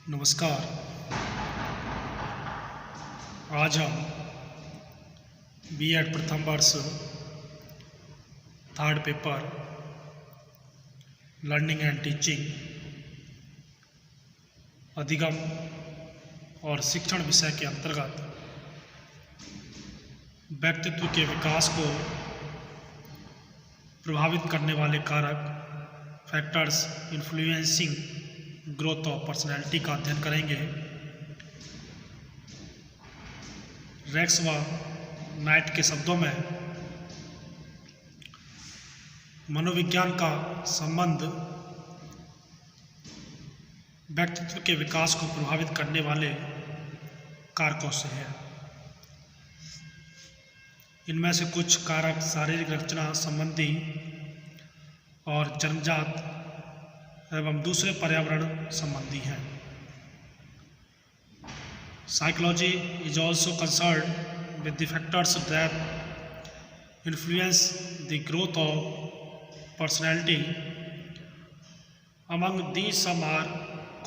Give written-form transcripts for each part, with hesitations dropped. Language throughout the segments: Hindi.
नमस्कार। आज हम बीएड प्रथम वर्ष third paper learning and teaching अधिगम और शिक्षण विषय के अंतर्गत व्यक्तित्व के विकास को प्रभावित करने वाले कारक factors influencing growth of personality का अध्ययन करेंगे। रेक्स व नाइट के शब्दों में मनोविज्ञान का संबंध व्यक्तित्व के विकास को प्रभावित करने वाले कारकों से है। इनमें से कुछ कारक शारीरिक रचना संबंधी और जन्मजात एवं दूसरे पर्यावरण संबंधी हैं। Psychology is also concerned with the factors that influence the growth of personality. Among these, some are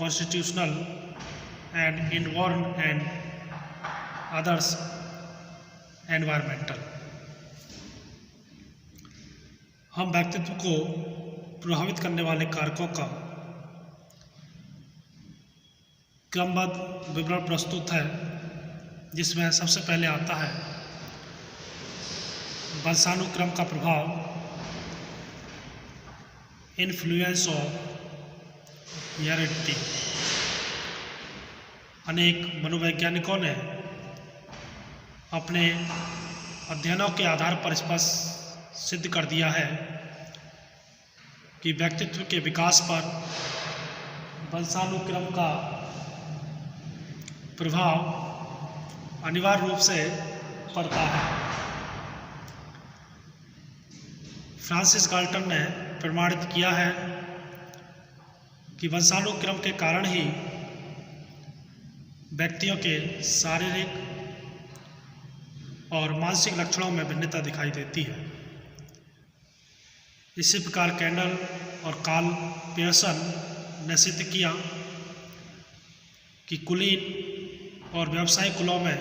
constitutional and inborn and others environmental. हम व्यक्तित्व को प्रभावित करने वाले कारकों का क्रमबद्ध विवरण प्रस्तुत है, जिसमें सबसे पहले आता है वंशानुक्रम का प्रभाव, इन्फ्लुएंस ऑफ हेरिडिटी। अनेक मनोवैज्ञानिकों ने अपने अध्ययनों के आधार पर स्पष्ट सिद्ध कर दिया है कि व्यक्तित्व के विकास पर वंशानुक्रम का प्रभाव अनिवार्य रूप से पड़ता है। फ्रांसिस गाल्टन ने प्रमाणित किया है कि वंशानुक्रम के कारण ही व्यक्तियों के शारीरिक और मानसिक लक्षणों में भिन्नता दिखाई देती है। इसी प्रकार कैंडल और कार्ल पियर्सन ने सिद्ध किया कि कुलीन और व्यवसायिक कुलों में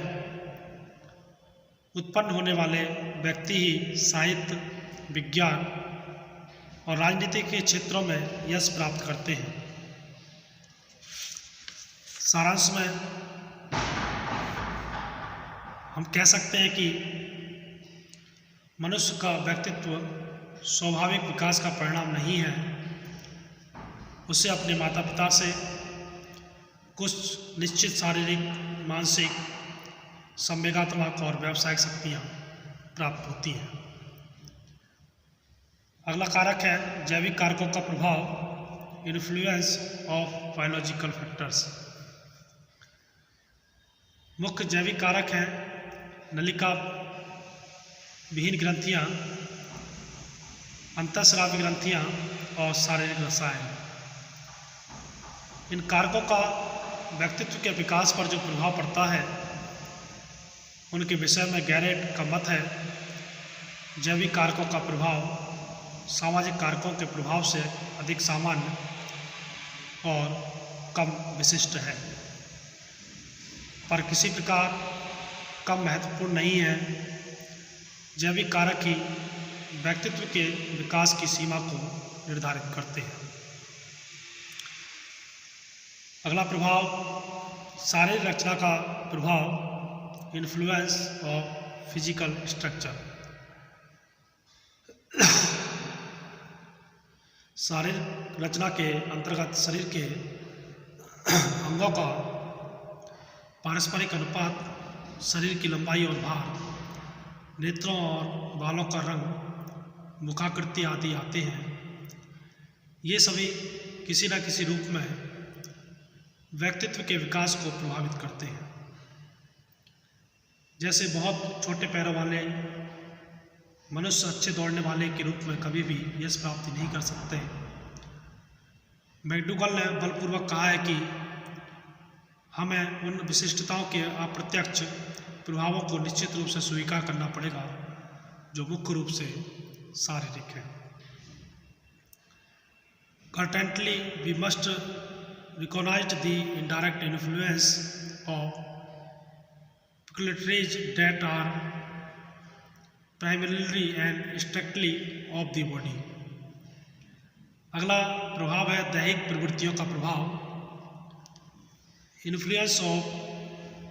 उत्पन्न होने वाले व्यक्ति ही साहित्य, विज्ञान और राजनीति के क्षेत्रों में यश प्राप्त करते हैं। सारांश में हम कह सकते हैं कि मनुष्य का व्यक्तित्व स्वाभाविक विकास का परिणाम नहीं है। उसे अपने माता पिता से कुछ निश्चित शारीरिक, मानसिक, संवेगात्मक और व्यावसायिक शक्तियाँ प्राप्त होती हैं। अगला कारक है जैविक कारकों का प्रभाव, इन्फ्लुएंस ऑफ बायोलॉजिकल फैक्टर्स। मुख्य जैविक कारक हैं नलिका विहीन ग्रंथियाँ, अंतःस्रावी ग्रंथियाँ और शारीरिक रसायन। इन कारकों का व्यक्तित्व के विकास पर जो प्रभाव पड़ता है, उनके विषय में गैरेट का मत है जैविक कारकों का प्रभाव सामाजिक कारकों के प्रभाव से अधिक सामान्य और कम विशिष्ट है, पर किसी प्रकार कम महत्वपूर्ण नहीं है। जैविक कारक ही व्यक्तित्व के विकास की सीमा को निर्धारित करते हैं। अगला प्रभाव शारीरिक रचना का प्रभाव, इन्फ्लुएंस ऑफ फिजिकल स्ट्रक्चर। शारीरिक रचना के अंतर्गत शरीर के अंगों का पारस्परिक अनुपात, शरीर की लंबाई और भार, नेत्रों और बालों का रंग, मुखाकृति आदि आते हैं। ये सभी किसी न किसी रूप में व्यक्तित्व के विकास को प्रभावित करते हैं। जैसे बहुत छोटे पैरों वाले मनुष्य अच्छे दौड़ने वाले के रूप में कभी भी यश प्राप्ति नहीं कर सकते। मैकडूगल ने बलपूर्वक कहा है कि हमें उन विशिष्टताओं के अप्रत्यक्ष प्रभावों को निश्चित रूप से स्वीकार करना पड़ेगा जो मुख्य रूप से शारीरिक है। Currently, we must recognized the indirect influence of peculiarities that are primarily and strictly of the body। अगला प्रभाव है दैहिक प्रवृत्तियों का प्रभाव, influence of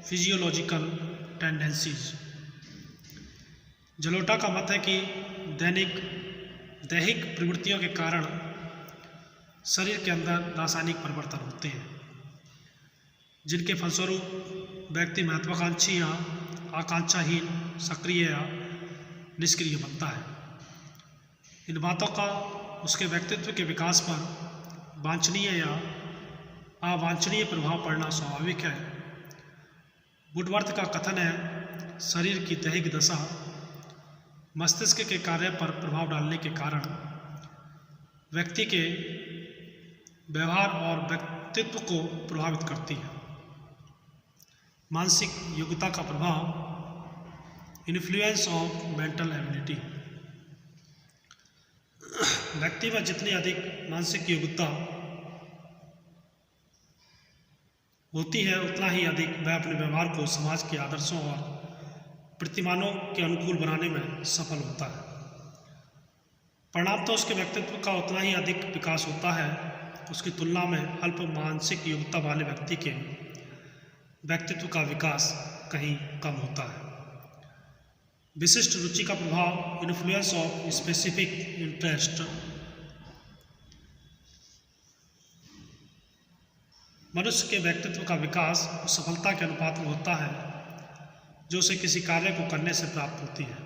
physiological tendencies. Jalota का मत है कि दैहिक प्रवृत्तियों के कारण शरीर के अंदर रासायनिक परिवर्तन होते हैं, जिनके फलस्वरूप व्यक्ति महत्वाकांक्षी या आकांक्षाहीन, सक्रिय या निष्क्रिय बनता है। इन बातों का उसके व्यक्तित्व के विकास पर वांछनीय या अवांछनीय प्रभाव पड़ना स्वाभाविक है। वुडवर्थ का कथन है, शरीर की दैहिक दशा मस्तिष्क के कार्य पर प्रभाव डालने के कारण व्यक्ति के व्यवहार और व्यक्तित्व को प्रभावित करती है। मानसिक योग्यता का प्रभाव, इन्फ्लुएंस ऑफ मेंटल एबिलिटी। व्यक्ति में जितनी अधिक मानसिक योग्यता होती है, उतना ही अधिक वह अपने व्यवहार को समाज के आदर्शों और प्रतिमानों के अनुकूल बनाने में सफल होता है। परिणाम तो उसके व्यक्तित्व का उतना ही अधिक विकास होता है। उसकी तुलना में अल्प मानसिक योग्यता वाले व्यक्ति के व्यक्तित्व का विकास कहीं कम होता है। विशिष्ट रुचि का प्रभाव, इन्फ्लुएंस ऑफ स्पेसिफिक इंटरेस्ट। मनुष्य के व्यक्तित्व का विकास उस सफलता के अनुपात में होता है जो उसे किसी कार्य को करने से प्राप्त होती है।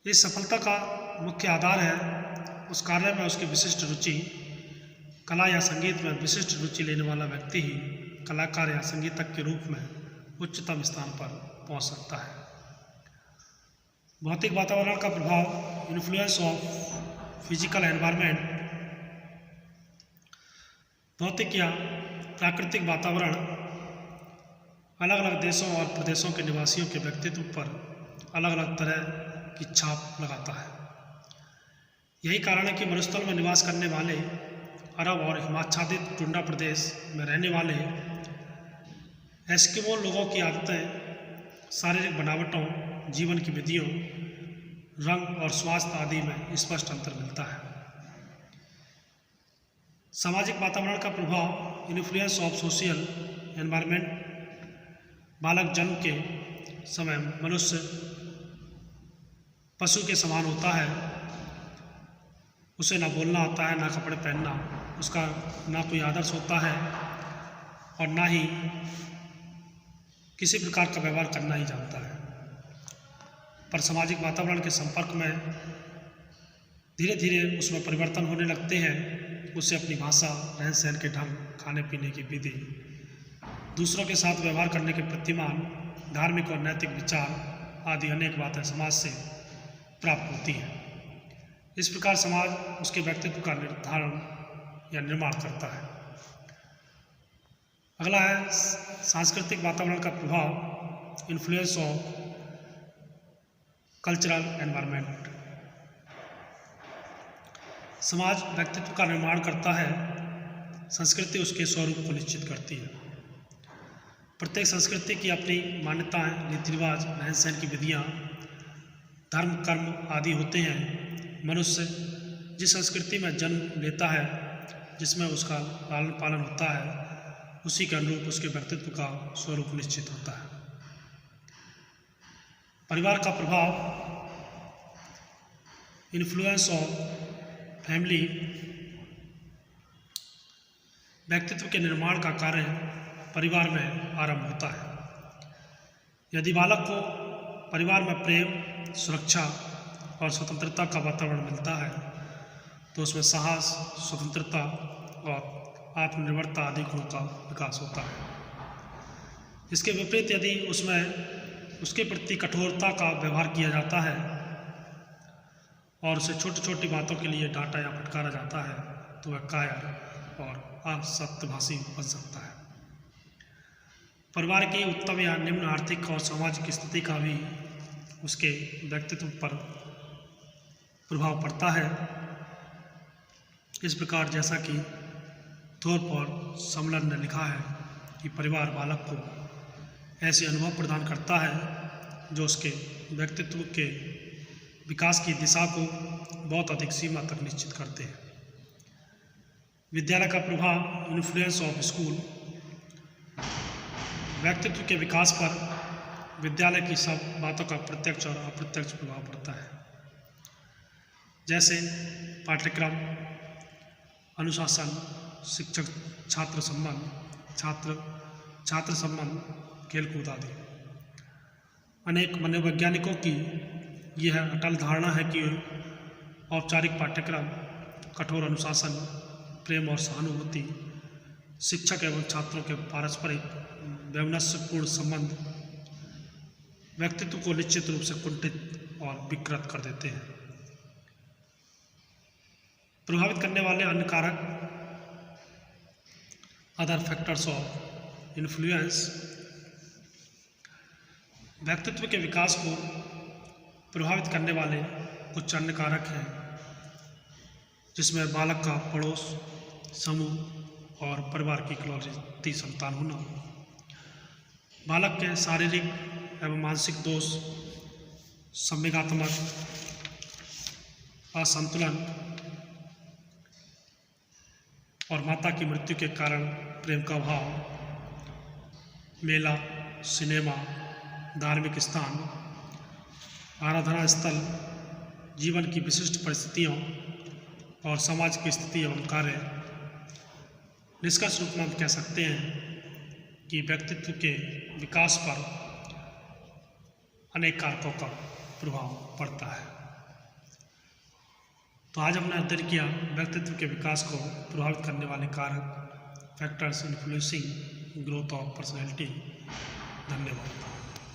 इस सफलता का मुख्य आधार है उस कार्य में उसकी विशिष्ट रुचि। कला या संगीत में विशिष्ट रुचि लेने वाला व्यक्ति ही कलाकार या संगीतज्ञ के रूप में उच्चतम स्थान पर पहुंच सकता है। भौतिक वातावरण का प्रभाव, इन्फ्लुएंस ऑफ फिजिकल एनवायरनमेंट। भौतिक या प्राकृतिक वातावरण अलग अलग देशों और प्रदेशों के निवासियों के व्यक्तित्व पर अलग अलग तरह की छाप लगाता है। यही कारण है कि मरुस्थल में निवास करने वाले अरब और हिमाच्छादित टुंड्रा प्रदेश में रहने वाले एस्किमो लोगों की आदतें, शारीरिक बनावटों, जीवन की विधियों, रंग और स्वास्थ्य आदि में स्पष्ट अंतर मिलता है। सामाजिक वातावरण का प्रभाव, इन्फ्लुएंस ऑफ सोशल एनवायरनमेंट। बालक जन्म के समय मनुष्य पशु के समान होता है। उसे ना बोलना आता है, ना कपड़े पहनना, उसका ना कोई आदर्श होता है और ना ही किसी प्रकार का व्यवहार करना ही जानता है। पर सामाजिक वातावरण के संपर्क में धीरे धीरे उसमें परिवर्तन होने लगते हैं। उसे अपनी भाषा, रहन सहन के ढंग, खाने पीने की विधि, दूसरों के साथ व्यवहार करने के प्रतिमान, धार्मिक और नैतिक विचार आदि अनेक बातें समाज से प्राप्त होती हैं। इस प्रकार समाज उसके व्यक्तित्व का निर्धारण या निर्माण करता है। अगला है सांस्कृतिक वातावरण का प्रभाव, इन्फ्लुएंस ऑफ कल्चरल एनवायरनमेंट। समाज व्यक्तित्व का निर्माण करता है, संस्कृति उसके स्वरूप को निश्चित करती है। प्रत्येक संस्कृति की अपनी मान्यताएं, रीति रिवाज, रहन सहन की विधियाँ, धर्म, कर्म आदि होते हैं। मनुष्य जिस संस्कृति में जन्म लेता है, जिसमें उसका लालन पालन होता है, उसी के अनुरूप उसके व्यक्तित्व का स्वरूप निश्चित होता है। परिवार का प्रभाव, इन्फ्लुएंस ऑफ फैमिली। व्यक्तित्व के निर्माण का कार्य परिवार में आरंभ होता है। यदि बालक को परिवार में प्रेम, सुरक्षा और स्वतंत्रता का वातावरण मिलता है तो उसमें साहस, स्वतंत्रता और आत्मनिर्भरता आदि गुणों का विकास होता है। इसके विपरीत यदि उसमें उसके प्रति कठोरता का व्यवहार किया जाता है और उसे छोटी छोटी बातों के लिए डांटा या फटकारा जाता है तो वह कायर और असत्यभाषी बन सकता है। परिवार की उत्तम या निम्न आर्थिक और सामाजिक स्थिति का भी उसके व्यक्तित्व पर प्रभाव पड़ता है। इस प्रकार जैसा कि थोरपर समलन ने लिखा है कि परिवार बालक को ऐसे अनुभव प्रदान करता है जो उसके व्यक्तित्व के विकास की दिशा को बहुत अधिक सीमा तक निश्चित करते हैं। विद्यालय का प्रभाव, इन्फ्लुएंस ऑफ स्कूल। व्यक्तित्व के विकास पर विद्यालय की सब बातों का प्रत्यक्ष और अप्रत्यक्ष प्रभाव पड़ता है, जैसे पाठ्यक्रम, अनुशासन, शिक्षक छात्र संबंध, छात्र संबंध, खेलकूद आदि। अनेक मनोवैज्ञानिकों की यह अटल धारणा है कि औपचारिक पाठ्यक्रम, कठोर अनुशासन, प्रेम और सहानुभूति, शिक्षक एवं छात्रों के पारस्परिक वैमनस्यपूर्ण संबंध व्यक्तित्व को निश्चित रूप से कुंठित और विकृत कर देते हैं। प्रभावित करने वाले अन्य कारक, अदर फैक्टर्स ऑफ इन्फ्लुएंस। व्यक्तित्व के विकास को प्रभावित करने वाले कुछ अन्य कारक हैं, जिसमें बालक का पड़ोस, समूह और परिवार की इकलौती संतान होना, बालक के शारीरिक एवं मानसिक दोष, संवेगात्मक असंतुलन और माता की मृत्यु के कारण प्रेम का अभाव, मेला, सिनेमा, धार्मिक स्थान, आराधना स्थल, जीवन की विशिष्ट परिस्थितियों और समाज की स्थिति एवं कार्य। निष्कर्ष रूप में हम कह सकते हैं कि व्यक्तित्व के विकास पर अनेक कारकों का प्रभाव पड़ता है। तो आज हमने अध्ययन किया व्यक्तित्व के विकास को प्रभावित करने वाले कारक, factors influencing growth of personality. धन्यवाद।